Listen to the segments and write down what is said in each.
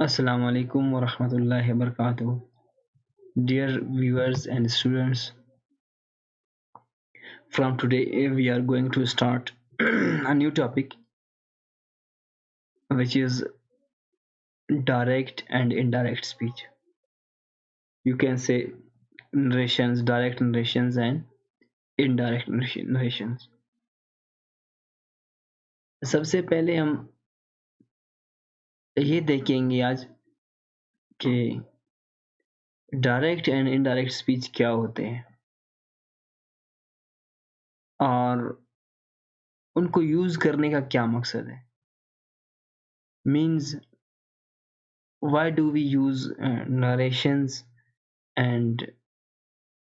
Assalamu alaikum wa rahmatullahi wa barakatuh. Dear viewers and students, from today we are going to start a new topic which is direct and indirect speech. You can say narrations, direct narrations, and indirect narrations. सबसे पहले हम ये देखेंगे आज कि direct and indirect speech क्या होते हैं और उनको यूज करने का क्या मकसद है. Means why do we use narrations, and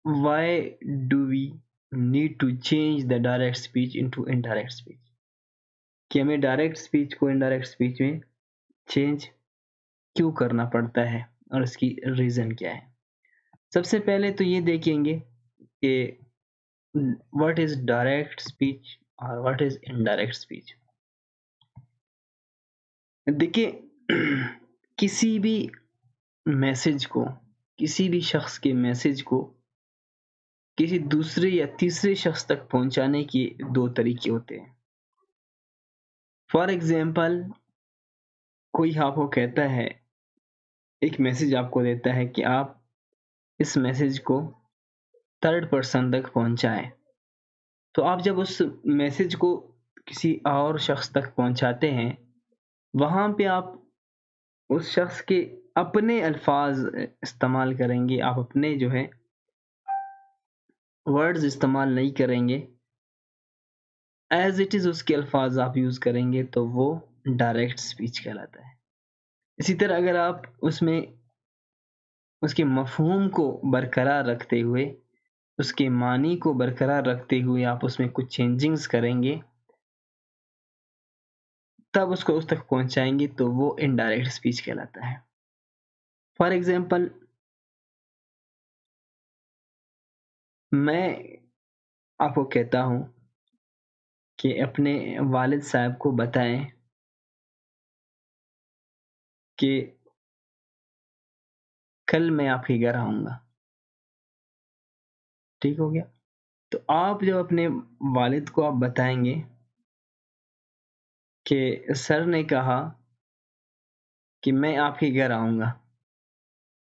why do we need to change the direct speech into indirect speech. कि हमें डायरेक्ट स्पीच को इनडायरेक्ट स्पीच में चेंज क्यों करना पड़ता है और इसकी रीज़न क्या है. सबसे पहले तो ये देखेंगे कि व्हाट इज़ डायरेक्ट स्पीच और व्हाट इज़ इनडायरेक्ट स्पीच. देखिए किसी भी मैसेज को, किसी भी शख्स के मैसेज को किसी दूसरे या तीसरे शख्स तक पहुंचाने के दो तरीके होते हैं. फॉर एग्जाम्पल, कोई आपको कहता है, एक मैसेज आपको देता है कि आप इस मैसेज को थर्ड पर्सन तक पहुंचाएं. तो आप जब उस मैसेज को किसी और शख्स तक पहुंचाते हैं, वहां पे आप उस शख्स के अपने अल्फाज इस्तेमाल करेंगे, आप अपने जो है वर्ड्स इस्तेमाल नहीं करेंगे, एज इट इज़ उसके अल्फाज आप यूज़ करेंगे, तो वो डायरेक्ट स्पीच कहलाता है. इसी तरह अगर आप उसमें उसके मफ़हूम को बरकरार रखते हुए, उसके मानी को बरकरार रखते हुए आप उसमें कुछ चेंजिंग्स करेंगे, तब उसको उस तक पहुंचाएंगे, तो वो इनडायरेक्ट स्पीच कहलाता है. फॉर एग्जाम्पल, मैं आपको कहता हूँ कि अपने वालिद साहब को बताएं कि कल मैं आपके घर आऊँगा. ठीक हो गया? तो आप जब अपने वालिद को आप बताएंगे कि सर ने कहा कि मैं आपके घर आऊँगा,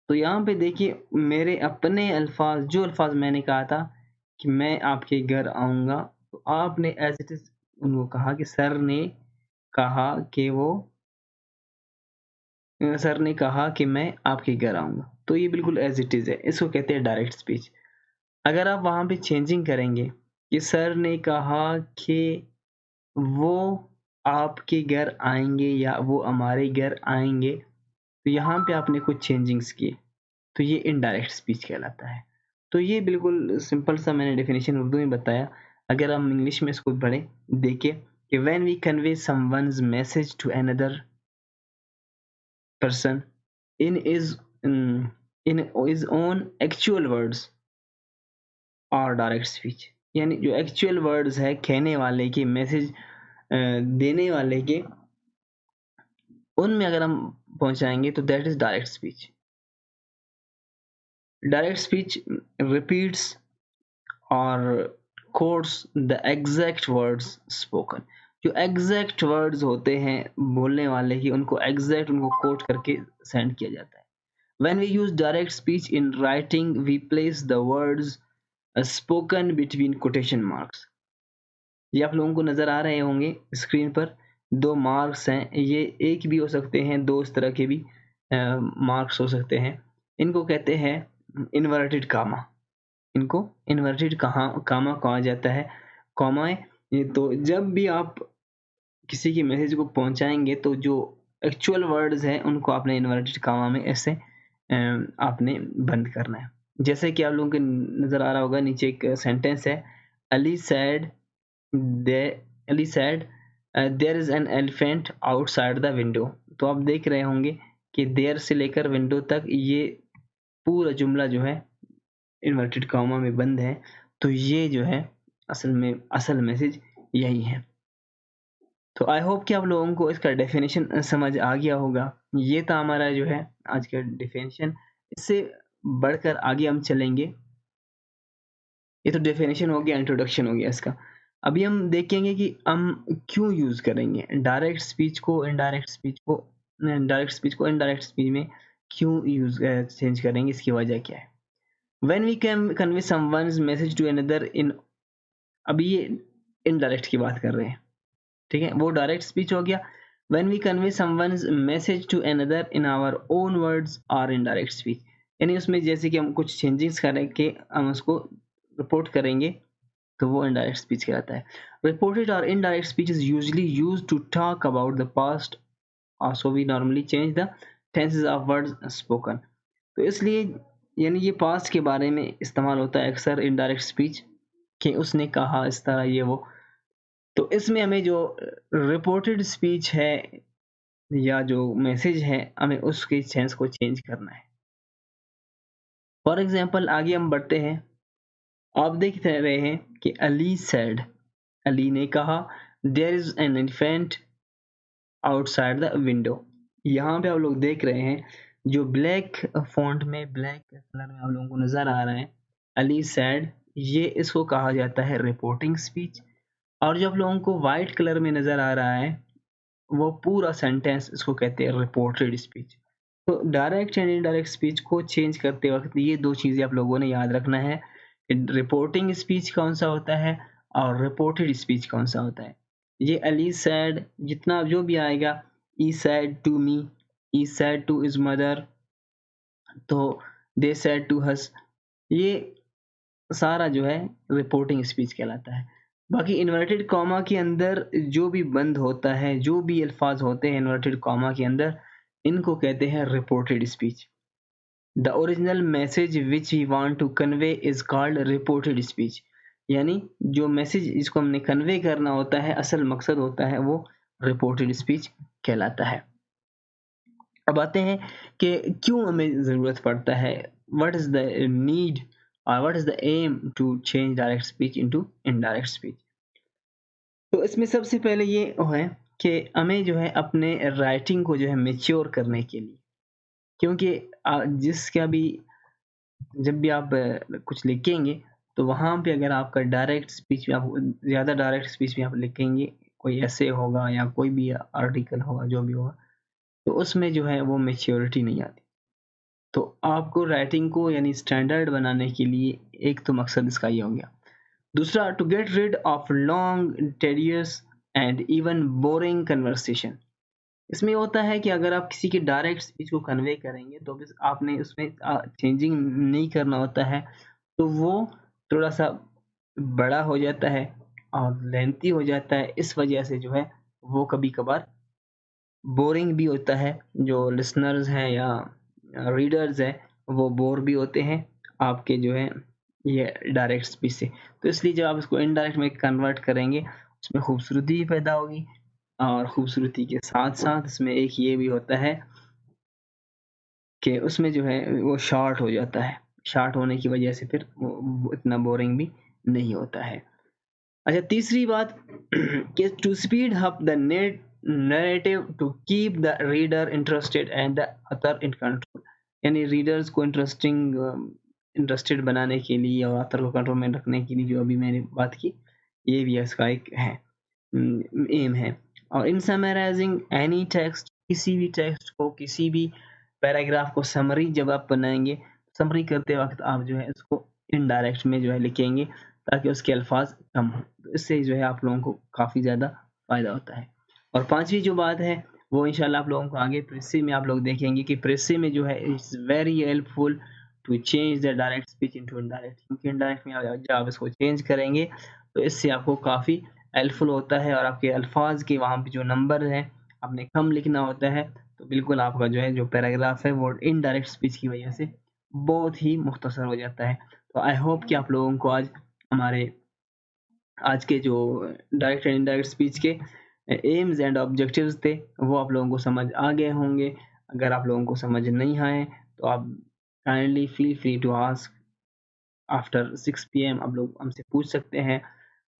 तो यहाँ पे देखिए मेरे अपने अल्फाज, जो अल्फाज मैंने कहा था कि मैं आपके घर आऊँगा, तो आपने एज इट इज़ उनको कहा कि सर ने कहा कि सर ने कहा कि मैं आपके घर आऊँगा. तो ये बिल्कुल एज इट इज़ है, इसको कहते हैं डायरेक्ट स्पीच. अगर आप वहाँ पे चेंजिंग करेंगे कि सर ने कहा कि वो आपके घर आएँगे या वो हमारे घर आएँगे, तो यहाँ पे आपने कुछ चेंजिंग्स किए, तो ये इनडायरेक्ट स्पीच कहलाता है. तो ये बिल्कुल सिंपल सा मैंने डेफिनेशन उर्दू में बताया. अगर हम इंग्लिश में इसको पढ़ें, देखिए कि when we convey someone's message to another person in his in his own actual words और डायरेक्ट स्पीच. यानी जो एक्चुअल वर्ड्स है कहने वाले के, मैसेज देने वाले के, उनमें अगर हम पहुंचाएंगे तो that is direct speech. Direct speech repeats और quotes the exact words spoken. जो एग्जैक्ट वर्ड्स होते हैं बोलने वाले की, उनको एग्जैक्ट उनको कोट करके सेंड किया जाता है. When we use direct speech in writing, we place the words spoken between quotation marks. ये आप लोगों को नज़र आ रहे होंगे स्क्रीन पर, दो मार्क्स हैं. ये एक भी हो सकते हैं, दो इस तरह के भी मार्क्स हो सकते हैं. इनको कहते हैं इन्वर्टेड कामा. इनको इन्वर्टेड कामा कहा जाता है. कॉमा है ये. तो जब भी आप किसी के मैसेज को पहुंचाएंगे, तो जो एक्चुअल वर्ड्स हैं उनको आपने इन्वर्टेड कामा में ऐसे आपने बंद करना है. जैसे कि आप लोगों को नज़र आ रहा होगा, नीचे एक सेंटेंस है, Ali said there is an elephant outside the window. तो आप देख रहे होंगे कि देयर से लेकर विंडो तक ये पूरा जुमला जो है इन्वर्टेड कामा में बंद है. तो ये जो है असल में असल मैसेज यही है. तो आई होप कि आप लोगों को इसका डेफिनेशन समझ आ गया होगा। ये था हमारा जो है आज का डेफिनेशन। इससे बढ़कर आगे हम चलेंगे। ये तो डेफिनेशन हो गया, इंट्रोडक्शन हो गया इसका। अभी हम देखेंगे कि हम क्यों यूज़ करेंगे डायरेक्ट स्पीच को इनडायरेक्ट स्पीच को, इनडायरेक्ट स्पीच में क्यों चेंज करेंगे, इसकी वजह क्या है। When we can convey someone's message to another in, अभी ये इनडायरेक्ट की बात कर रहे हैं, ठीक है, वो डायरेक्ट स्पीच हो गया। When we convey someone's message to another in our own words are indirect speech, यानी उसमें जैसे कि हम कुछ चेंजेस करके हम उसको रिपोर्ट करेंगे तो वो इनडायरेक्ट स्पीच कहलाता है। रिपोर्टेड और indirect speech is usually used to talk about the past, so we normally change the tenses of words spoken. तो इसलिए यानी ये पास्ट के बारे में इस्तेमाल होता है अक्सर इनडायरेक्ट स्पीच, कि उसने कहा इस तरह ये वो। तो इसमें हमें जो रिपोर्टेड स्पीच है या जो मैसेज है, हमें उसके सेंस को चेंज करना है। फॉर एग्जाम्पल आगे हम बढ़ते हैं। आप देख रहे हैं कि अली सेड, अली ने कहा, there is an elephant outside the window. यहाँ पे आप लोग देख रहे हैं जो ब्लैक फॉन्ट में, ब्लैक कलर में आप लोगों को नजर आ रहा है, अली सेड, ये इसको कहा जाता है रिपोर्टिंग स्पीच। और जो आप लोगों को व्हाइट कलर में नजर आ रहा है, वो पूरा सेंटेंस इसको कहते हैं रिपोर्टेड स्पीच। तो डायरेक्ट एंड इनडायरेक्ट स्पीच को चेंज करते वक्त ये दो चीज़ें आप लोगों ने याद रखना है कि रिपोर्टिंग स्पीच कौन सा होता है और रिपोर्टेड स्पीच कौन सा होता है। ये अली सैड, जितना जो भी आएगा, he said to me, he said to his mother, तो दे सैड टू हस, ये सारा जो है रिपोर्टिंग स्पीच कहलाता है। बाकी इन्वर्टेड कॉमा के अंदर जो भी बंद होता है, जो भी अल्फाज होते हैं इन्वर्टेड कॉमा के अंदर, इनको कहते हैं reported speech. The original message which we want to convey is called reported speech, यानी जो मैसेज जिसको हमने कन्वे करना होता है, असल मकसद होता है, वो रिपोर्टेड स्पीच कहलाता है। अब आते हैं कि क्यों हमें ज़रूरत पड़ता है, व्हाट इज़ द नीड और what is the aim to change direct speech into indirect speech. तो इसमें सबसे पहले ये है कि हमें जो है अपने राइटिंग को जो है मैच्योर करने के लिए, क्योंकि जिसका भी जब भी आप कुछ लिखेंगे तो वहाँ पे अगर आपका डायरेक्ट स्पीच में आप ज़्यादा डायरेक्ट स्पीच में आप लिखेंगे, कोई ऐसे होगा या कोई भी आर्टिकल होगा जो भी होगा, तो उसमें जो है वो मैच्योरिटी नहीं आती। तो आपको राइटिंग को यानी स्टैंडर्ड बनाने के लिए एक तो मकसद इसका ये हो गया। दूसरा, to get rid of long tedious and even boring conversation. इसमें होता है कि अगर आप किसी की डायरेक्ट स्पीच को कन्वे करेंगे तो बस आपने उसमें चेंजिंग नहीं करना होता है, तो वो थोड़ा सा बड़ा हो जाता है और लेंथी हो जाता है। इस वजह से जो है वो कभी कभार बोरिंग भी होता है, जो लिसनर्स हैं या रीडर्स हैं वो बोर भी होते हैं आपके जो है ये डायरेक्ट स्पीच से। तो इसलिए जब आप इसको इनडायरेक्ट में कन्वर्ट करेंगे, उसमें खूबसूरती भी पैदा होगी, और खूबसूरती के साथ साथ इसमें एक ये भी होता है कि उसमें जो है वो शॉर्ट हो जाता है। शॉर्ट होने की वजह से फिर वो इतना बोरिंग भी नहीं होता है। अच्छा, तीसरी बात कि to speed up the net narrative to keep the reader interested and the author in control, यानी रीडर्स को इंटरेस्टेड बनाने के लिए और ऑथर को कंट्रोल में रखने के लिए जो अभी मैंने बात की, ये भी इसका एक है एम है। और इन समराइजिंग एनी टेक्स्ट, किसी भी टेक्स्ट को, किसी भी पैराग्राफ को समरी जब आप बनाएंगे, समरी करते वक्त आप जो है इसको इनडायरेक्ट में जो है लिखेंगे ताकि उसके अल्फाज कम हो। तो इससे जो है आप लोगों को काफ़ी ज़्यादा फ़ायदा होता है। और पांचवी जो बात है वो इंशाल्लाह आप लोगों को आगे प्रेसी में आप लोग देखेंगे कि प्रेसी में जो है it's very helpful to change the direct speech into indirect, क्योंकि इनडायरेक्ट में जब आप इसको चेंज करेंगे तो इससे आपको काफ़ी हेल्पफुल होता है, और आपके अल्फाज के वहाँ पे जो नंबर है आपने कम लिखना होता है, तो बिल्कुल आपका जो है जो पैराग्राफ है वो इनडायरेक्ट स्पीच की वजह से बहुत ही मुख्तसर हो जाता है। तो आई होप कि आप लोगों को आज हमारे आज के जो डायरेक्ट एंड इनडायरेक्ट स्पीच के एम्स एंड ऑब्जेक्टिव्स थे वो आप लोगों को समझ आ गए होंगे। अगर आप लोगों को समझ नहीं आए तो आप kindly feel free to ask after 6 PM आप लोग हमसे पूछ सकते हैं।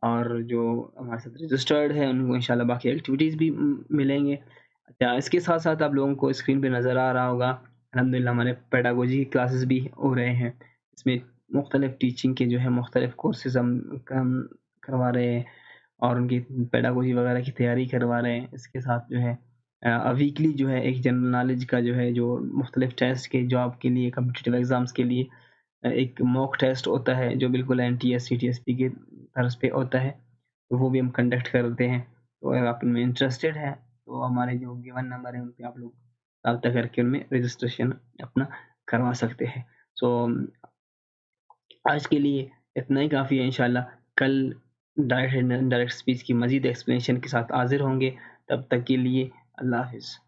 और जो हमारे साथ रजिस्टर्ड है उनको इंशाल्लाह बाकी एक्टिविटीज़ भी मिलेंगे। अच्छा, इसके साथ-साथ आप लोगों को स्क्रीन पे नज़र आ रहा होगा, अल्हम्दुलिल्लाह हमारे पेडागोजी क्लासेस भी हो रहे हैं। इसमें मुख्तलिफ़ टीचिंग के जो है मुख्तलिफ़ कोर्सेज़ हम करवा रहे हैं और उनकी पेडागोजी वगैरह की तैयारी करवा रहे हैं। इसके साथ जो है वीकली जो है एक जनरल नॉलेज का जो है जो मुख्तलिफ़ टेस्ट के जॉब के लिए कॉम्पिटिटिव एग्ज़ाम्स के लिए एक मॉक टेस्ट होता है जो बिल्कुल एनटीएस, सीटीएसपी के तर्ज पे होता है, तो वो भी हम कंडक्ट करते हैं। तो अगर आप इनमें इंटरेस्टेड हैं, तो हमारे जो गिवन नंबर है, उन पे आप लोग रब्ता करके उनमें रजिस्ट्रेशन अपना करवा सकते हैं। सो आज के लिए इतना ही काफ़ी है इंशाल्लाह। कल डायरेक्ट एंड इनडायरेक्ट स्पीच की मज़ीद एक्सप्लेनेशन के साथ हाज़िर होंगे। तब तक के लिए अल्लाह हाफ़िज़।